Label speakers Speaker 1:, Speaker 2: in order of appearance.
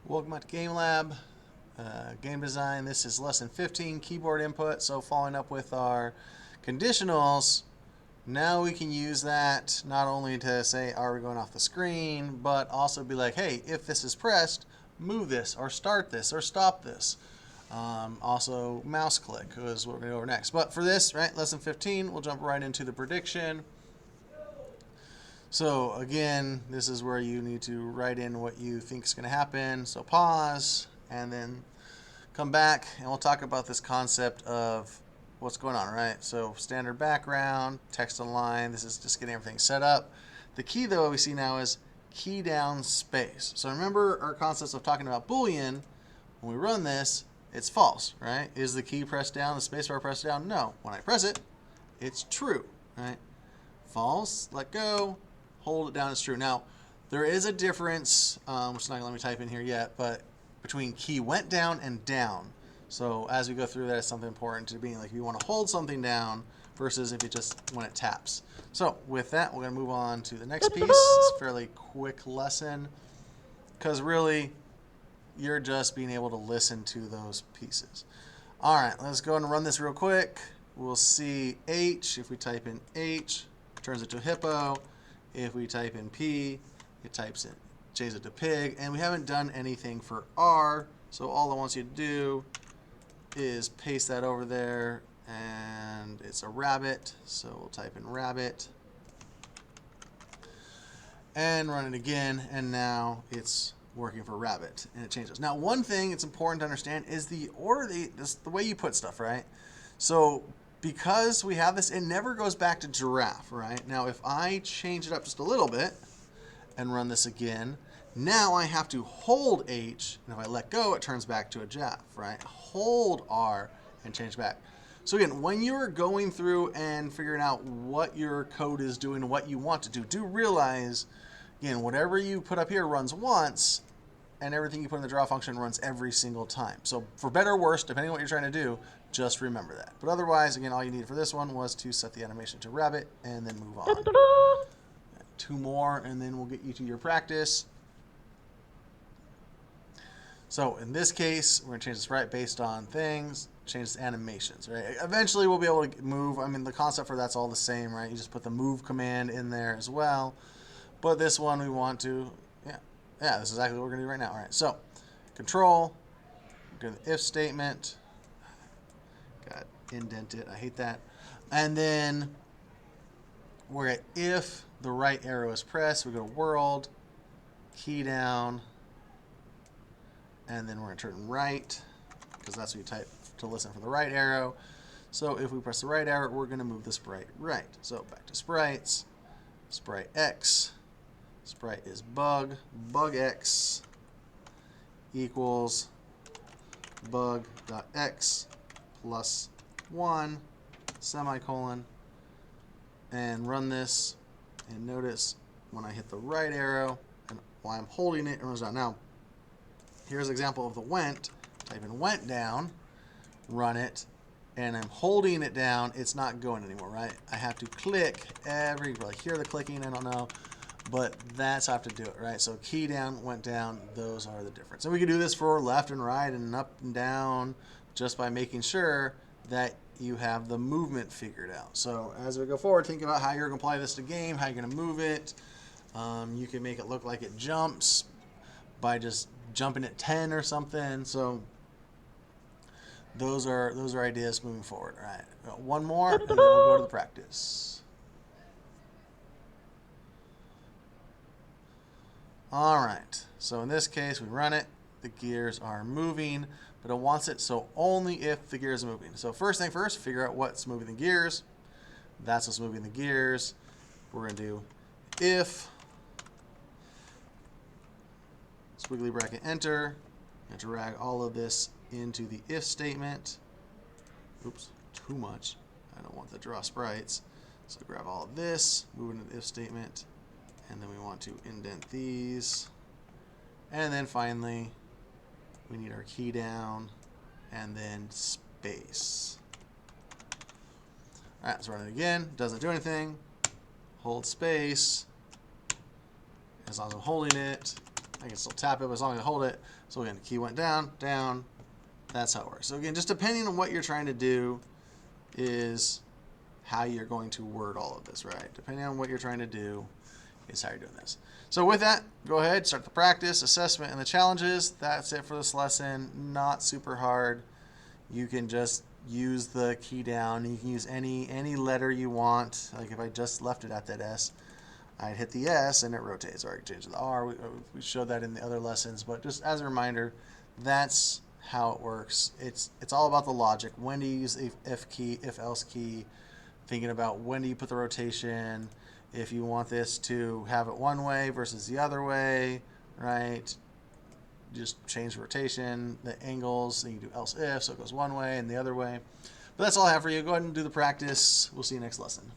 Speaker 1: Welcome back to Game Lab, game design. This is lesson 15, keyboard input. So following up with our conditionals, now we can use that not only to say, are we going off the screen, but also be like, hey, if this is pressed, move this, or start this, or stop this. Also, mouse click is what we're going to go over next. But for this, right, lesson 15, we'll jump right into the prediction. So again, this is where you need to write in what you think is going to happen. So pause, and then come back, and we'll talk about this concept of what's going on, right? So standard background, text align. This is just getting everything set up. The key, though, we see now is key down space. So remember our concepts of talking about Boolean. When we run this, it's false, right? Is the key pressed down, the space bar pressed down? No. When I press it, it's true, right? False, let go. Hold it down is true. Now, there is a difference, which is not going to let me type in here yet, but between key went down and down. So as we go through that, it's something important to be like if you want to hold something down versus if it just when it taps. So with that, we're going to move on to the next piece. It's a fairly quick lesson because really you're just being able to listen to those pieces. All right, let's go and run this real quick. We'll see H. If we type in H, it turns it to hippo. If we type in P, it changes it to pig, and we haven't done anything for R, so all it wants you to do is paste that over there, and it's a rabbit, so we'll type in rabbit, and run it again, and now it's working for rabbit, and it changes. Now, one thing it's important to understand is the order, the way you put stuff, right? So because we have this, it never goes back to giraffe, right? Now, if I change it up just a little bit and run this again, now I have to hold H, and if I let go, it turns back to a giraffe, right? Hold R and change back. So again, when you're going through and figuring out what your code is doing and what you want to do realize, again, whatever you put up here runs once, and everything you put in the draw function runs every single time. So for better or worse, depending on what you're trying to do, just remember that. But otherwise, again, all you needed for this one was to set the animation to rabbit and then move on. Two more, and then we'll get you to your practice. So in this case, we're going to change this right based on things, change this animations, right? Eventually, we'll be able to move. I mean, the concept for that's all the same, right? You just put the move command in there as well. But this one, we want to, yeah, this is exactly what we're going to do right now. All right, so control, go to the if statement. Got indented. I hate that. And then we're at if the right arrow is pressed. We go to world, key down, and then we're going to turn right because that's what you type to listen for the right arrow. So if we press the right arrow, we're going to move the sprite right. So back to sprites, sprite X. Sprite is bug x equals bug.x plus 1 semicolon, and run this, and notice when I hit the right arrow and while I'm holding it, it runs down. Now here's an example of the went. Type in went down, run it, and I'm holding it down. It's not going anymore, right? I have to click you probably hear the clicking, I don't know. But that's how I have to do it, right? So key down, went down, those are the difference. And we can do this for left and right and up and down just by making sure that you have the movement figured out. So as we go forward, think about how you're going to apply this to game, how you're going to move it. You can make it look like it jumps by just jumping at 10 or something. So those are ideas moving forward. All right, one more, and then we'll go to the practice. All right, so in this case, we run it. The gears are moving, but it wants it so only if the gears are moving. So first thing first, figure out what's moving the gears. That's what's moving the gears. We're going to do if, squiggly bracket, enter, and drag all of this into the if statement. Oops, too much. I don't want the draw sprites. So grab all of this, move it into the if statement. And then we want to indent these. And then finally, we need our key down and then space. All right, let's run it again. Doesn't do anything. Hold space. As long as I'm holding it, I can still tap it, but as long as I hold it. So again, the key went down, down. That's how it works. So again, just depending on what you're trying to do is how you're going to word all of this, right? Depending on what you're trying to do is how you're doing this. So with that, go ahead, start the practice, assessment, and the challenges. That's it for this lesson. Not super hard. You can just use the key down. You can use any letter you want. Like if I just left it at that S, I'd hit the S and it rotates, or I can change to the R. We showed that in the other lessons, but just as a reminder, that's how it works. It's all about the logic. When do you use the if key, if else key? Thinking about when do you put the rotation, if you want this to have it one way versus the other way, right? Just change the rotation, the angles, and you do else if, so it goes one way and the other way. But that's all I have for you. Go ahead and do the practice. We'll see you next lesson.